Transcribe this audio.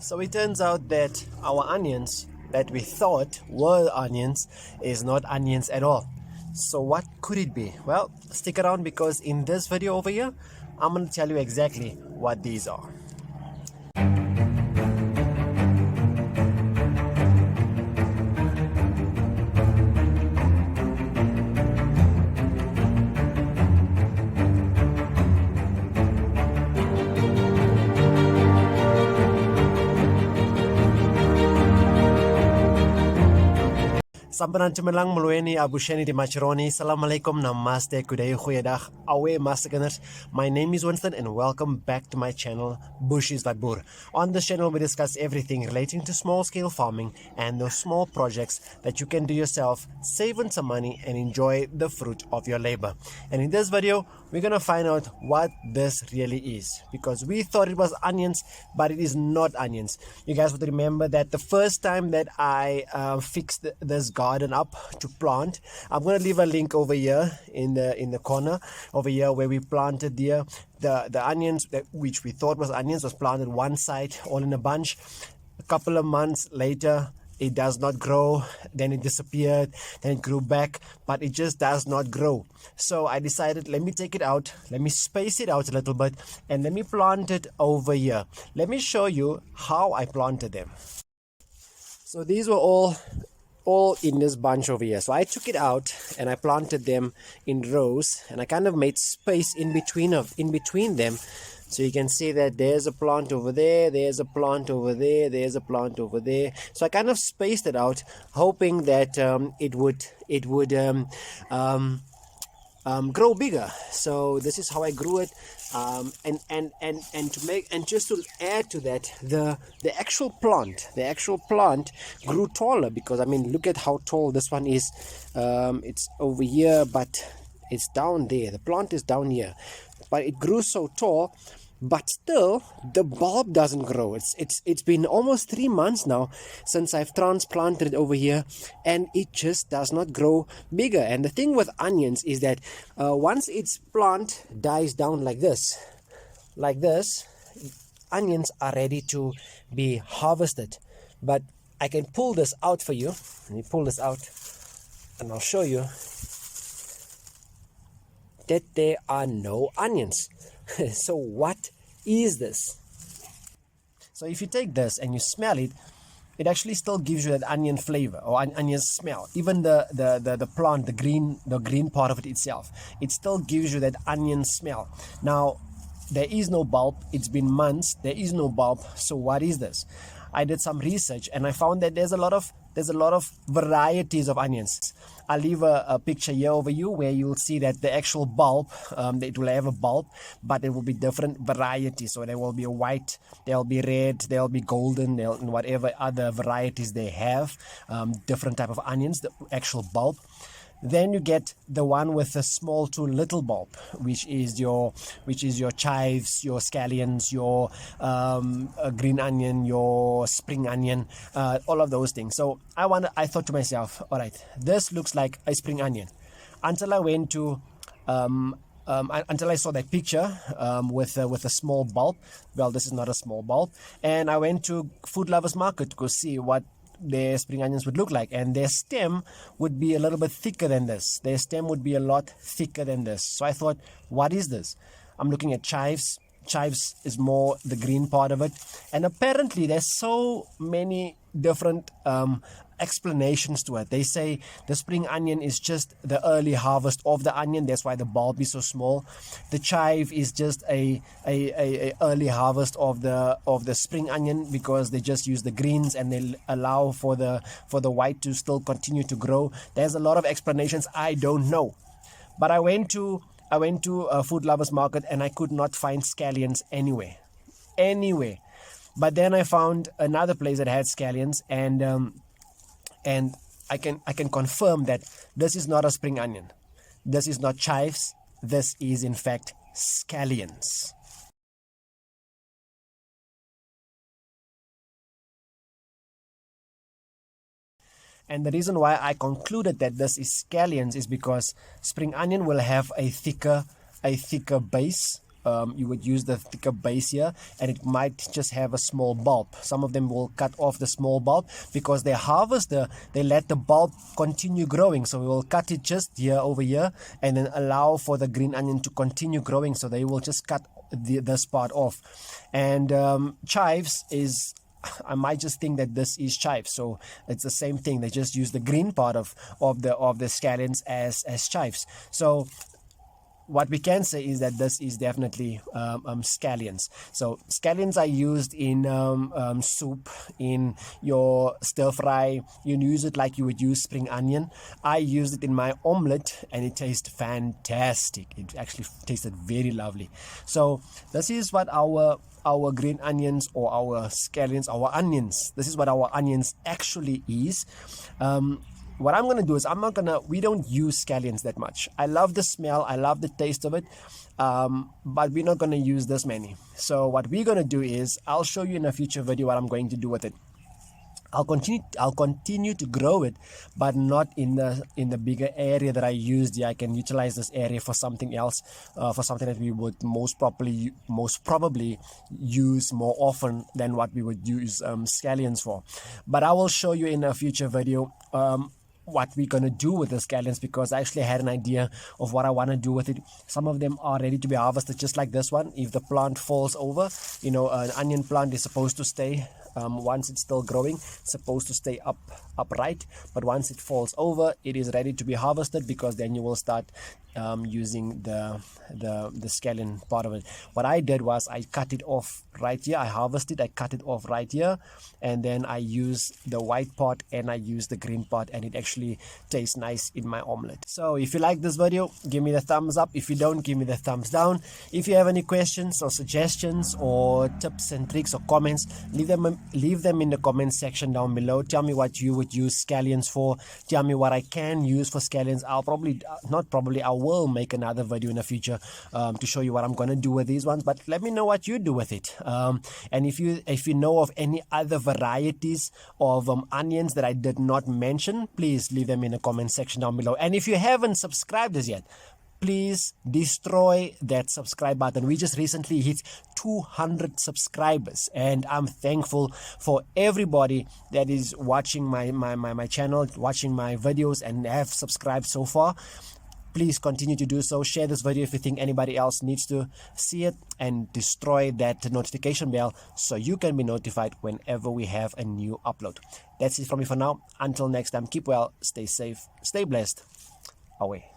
So it turns out that our onions that we thought were onions is not onions at all. So what could it be? Well, stick around because in this video over here, I'm going to tell you exactly what these are. Sambanan Tumelang Mulweni Abusheni de Macharoni. Salam alaikum, namaste, kuday, goeiedag, awe masterkinders. My name is Winston and welcome back to my channel, Bushies by Boer. On this channel we discuss everything relating to small scale farming and those small projects that you can do yourself, save on some money and enjoy the fruit of your labor. And in this video, we're gonna find out what this really is, because we thought it was onions, but it is not onions. You guys would remember that the first time that I fixed this garden up to plant, I'm gonna leave a link over here in the corner over here where we planted the onions which we thought was onions was planted one side all in a bunch. A couple of months later, it does not grow, then it disappeared, then it grew back, but it just does not grow. So I decided, let me take it out, let me space it out a little bit, and let me plant it over here. Let me show you how I planted them. So these were all in this bunch over here. So I took it out and I planted them in rows, and I kind of made space in between them. So you can see that there's a plant over there, there's a plant over there, there's a plant over there. So I kind of spaced it out, hoping that it would grow bigger. So this is how I grew it. And just to add to that, the actual plant grew taller, because I mean, look at how tall this one is. It's over here, but it's down there. The plant is down here, but it grew so tall. But still, the bulb doesn't grow. It's been almost 3 months now since I've transplanted it over here, and it just does not grow bigger. And the thing with onions is that once its plant dies down like this, onions are ready to be harvested. But I can pull this out for you. Let me pull this out, and I'll show you that there are no onions. So what is this? So if you take this and you smell it, it actually still gives you that onion flavor or onion smell. Even the plant, the green part of it itself, it still gives you that onion smell. Now there is no bulb. It's been months. There is no bulb. So what is this? I did some research and I found that there's a lot of varieties of onions. I'll leave a picture here over you where you'll see that the actual bulb, it will have a bulb, but it will be different varieties. So there will be a white, there will be red, there will be golden, and whatever other varieties they have, different type of onions, the actual bulb. Then you get the one with the small to little bulb, which is your chives, your scallions, your green onion, your spring onion, all of those things. So I thought to myself, all right, this looks like a spring onion. Until I went to until I saw that picture with a small bulb. Well, this is not a small bulb, and I went to Food Lovers Market to go see what their spring onions would look like, and their stem would be a little bit thicker than this. Their stem would be a lot thicker than this. So I thought, what is this? I'm looking at chives. Chives is more the green part of it, and apparently there's so many different explanations to it. They say the spring onion is just the early harvest of the onion, that's why the bulb is so small. The chive is just a early harvest of the spring onion, because they just use the greens and they allow for the white to still continue to grow. There's a lot of explanations. I don't know, but I went to a Food Lovers Market and I could not find scallions anywhere. But then I found another place that had scallions, and I can confirm that this is not a spring onion. This is not chives. This is in fact scallions. And the reason why I concluded that this is scallions is because spring onion will have a thicker base you would use the thicker base here, and it might just have a small bulb. Some of them will cut off the small bulb because they harvest they let the bulb continue growing. So we will cut it just here over here and then allow for the green onion to continue growing. So they will just cut this part off. And chives is, I might just think that this is chives, so it's the same thing. They just use the green part of the scallions as chives. So what we can say is that this is definitely scallions. So scallions are used in soup, in your stir fry. You use it like you would use spring onion. I used it in my omelette and it tastes fantastic. It actually tasted very lovely. So this is what our green onions, or our scallions, our onions, this is what our onions actually is. What I'm going to do is we don't use scallions that much. I love the smell, I love the taste of it, but we're not going to use this many. So what we're going to do is, I'll show you in a future video what I'm going to do with it. I'll continue to grow it, but not in the bigger area that I used here. I can utilize this area for something else, for something that we would most probably use more often than what we would use scallions for. But I will show you in a future video what we're going to do with the scallions, because I actually had an idea of what I want to do with it. Some of them are ready to be harvested, just like this one. If the plant falls over, you know, an onion plant is supposed to stay, once it's still growing, it's supposed to stay upright, but once it falls over, it is ready to be harvested, because then you will start using the scallion part of it. What I did was I cut it off right here. I harvested, I cut it off right here, and then I use the white part and I use the green part, and it actually tastes nice in my omelette. So if you like this video, give me the thumbs up. If you don't, give me the thumbs down. If you have any questions or suggestions or tips and tricks or comments, leave them in the comment section down below. Tell me what you would use scallions for. Tell me what I can use for scallions. I will make another video in the future to show you what I'm going to do with these ones, but let me know what you do with it. And if you know of any other varieties of onions that I did not mention, please leave them in the comment section down below. And if you haven't subscribed as yet, please destroy that subscribe button. We just recently hit 200 subscribers, and I'm thankful for everybody that is watching my channel, watching my videos, and have subscribed so far. Please continue to do so. Share this video if you think anybody else needs to see it, and destroy that notification bell so you can be notified whenever we have a new upload. That's it from me for now. Until next time, keep well, stay safe, stay blessed. Away.